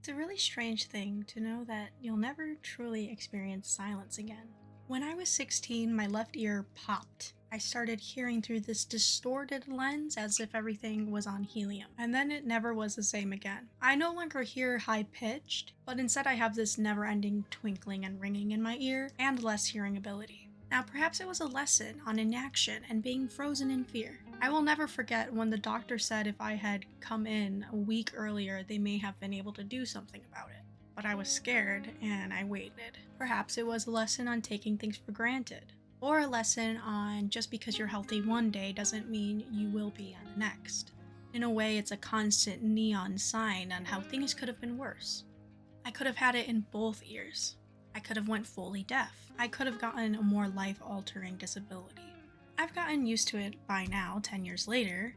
It's a really strange thing to know that you'll never truly experience silence again. When I was 16, my left ear popped. I started hearing through this distorted lens as if everything was on helium, and then it never was the same again. I no longer hear high pitched, but instead I have this never ending twinkling and ringing in my ear and less hearing ability. Now, perhaps it was a lesson on inaction and being frozen in fear. I will never forget when the doctor said if I had come in a week earlier, they may have been able to do something about it. But I was scared and I waited. Perhaps it was a lesson on taking things for granted, or a lesson on just because you're healthy one day doesn't mean you will be on the next. In a way, it's a constant neon sign on how things could have been worse. I could have had it in both ears. I could have went fully deaf. I could have gotten a more life-altering disability. I've gotten used to it by now, 10 years later,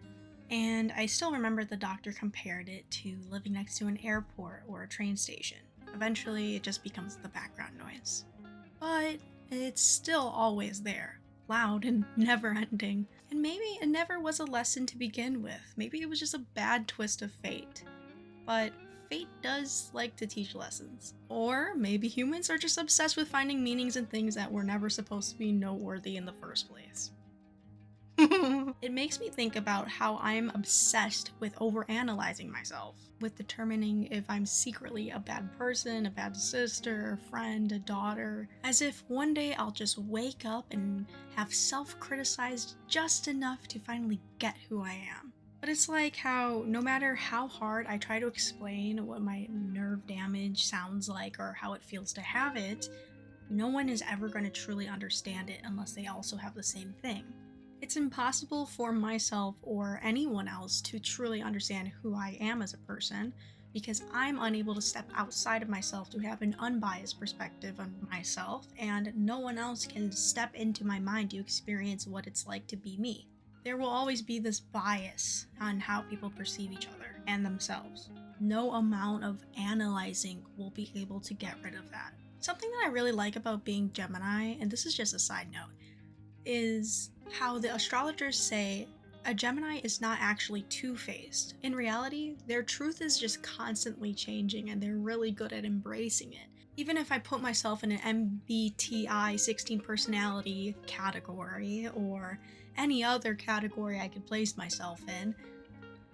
and I still remember the doctor compared it to living next to an airport or a train station. Eventually, it just becomes the background noise. But it's still always there, loud and never-ending. And maybe it never was a lesson to begin with. Maybe it was just a bad twist of fate. But fate does like to teach lessons. Or maybe humans are just obsessed with finding meanings in things that were never supposed to be noteworthy in the first place. It makes me think about how I'm obsessed with overanalyzing myself, with determining if I'm secretly a bad person, a bad sister, a friend, a daughter, as if one day I'll just wake up and have self-criticized just enough to finally get who I am. But it's like how no matter how hard I try to explain what my nerve damage sounds like or how it feels to have it, no one is ever going to truly understand it unless they also have the same thing. It's impossible for myself or anyone else to truly understand who I am as a person because I'm unable to step outside of myself to have an unbiased perspective on myself, and no one else can step into my mind to experience what it's like to be me. There will always be this bias on how people perceive each other and themselves. No amount of analyzing will be able to get rid of that. Something that I really like about being Gemini, and this is just a side note, is how the astrologers say a Gemini is not actually two-faced. In reality, their truth is just constantly changing and they're really good at embracing it. Even if I put myself in an MBTI 16 personality category or any other category I could place myself in,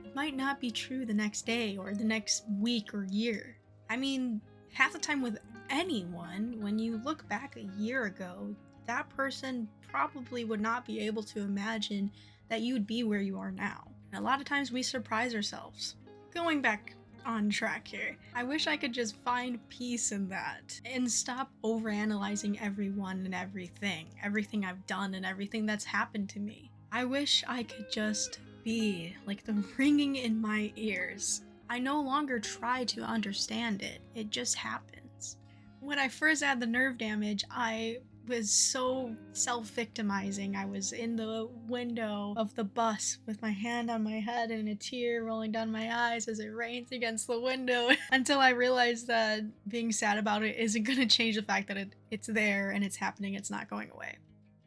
it might not be true the next day or the next week or year. I mean, half the time with anyone, when you look back a year ago, that person probably would not be able to imagine that you would be where you are now. And a lot of times we surprise ourselves. Going back on track here, I wish I could just find peace in that and stop overanalyzing everyone and everything I've done and everything that's happened to me. I wish I could just be like the ringing in my ears. I no longer try to understand it. It just happens. When I first had the nerve damage, I was so self-victimizing. I was in the window of the bus with my hand on my head and a tear rolling down my eyes as it rains against the window until I realized that being sad about it isn't going to change the fact that it's there and it's happening, it's not going away.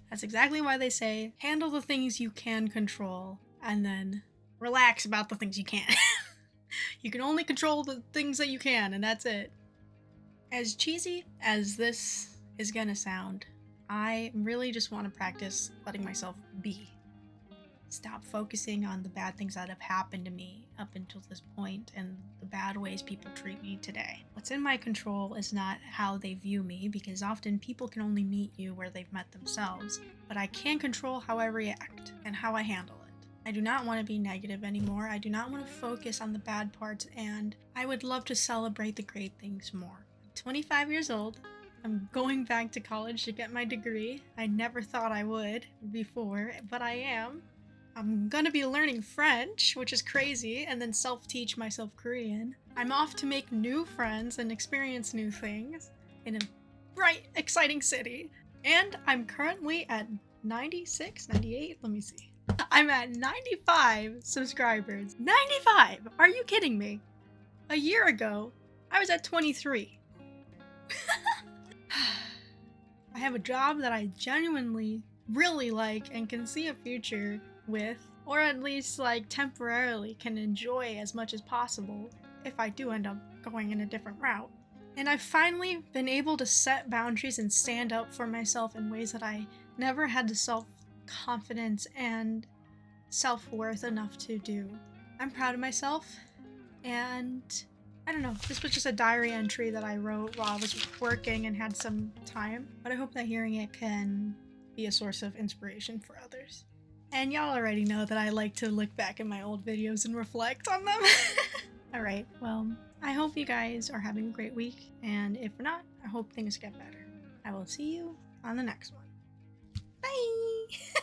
That's exactly why they say handle the things you can control and then relax about the things you can't. You can only control the things that you can, and that's it. As cheesy as this is gonna sound, I really just want to practice letting myself be. Stop focusing on the bad things that have happened to me up until this point and the bad ways people treat me today. What's in my control is not how they view me, because often people can only meet you where they've met themselves, but I can control how I react and how I handle it. I do not want to be negative anymore. I do not want to focus on the bad parts, and I would love to celebrate the great things more. I'm 25 years old. I'm going back to college to get my degree. I never thought I would before, but I am. I'm gonna be learning French, which is crazy, and then self-teach myself Korean. I'm off to make new friends and experience new things in a bright, exciting city. And I'm currently at 96, 98, let me see. I'm at 95 subscribers. 95! Are you kidding me? A year ago, I was at 23. I have a job that I genuinely really like and can see a future with, or at least like temporarily can enjoy as much as possible if I do end up going in a different route. And I've finally been able to set boundaries and stand up for myself in ways that I never had the self-confidence and self-worth enough to do. I'm proud of myself, and I don't know, this was just a diary entry that I wrote while I was working and had some time, but I hope that hearing it can be a source of inspiration for others. And y'all already know that I like to look back at my old videos and reflect on them. Alright, well, I hope you guys are having a great week, and if not, I hope things get better. I will see you on the next one. Bye!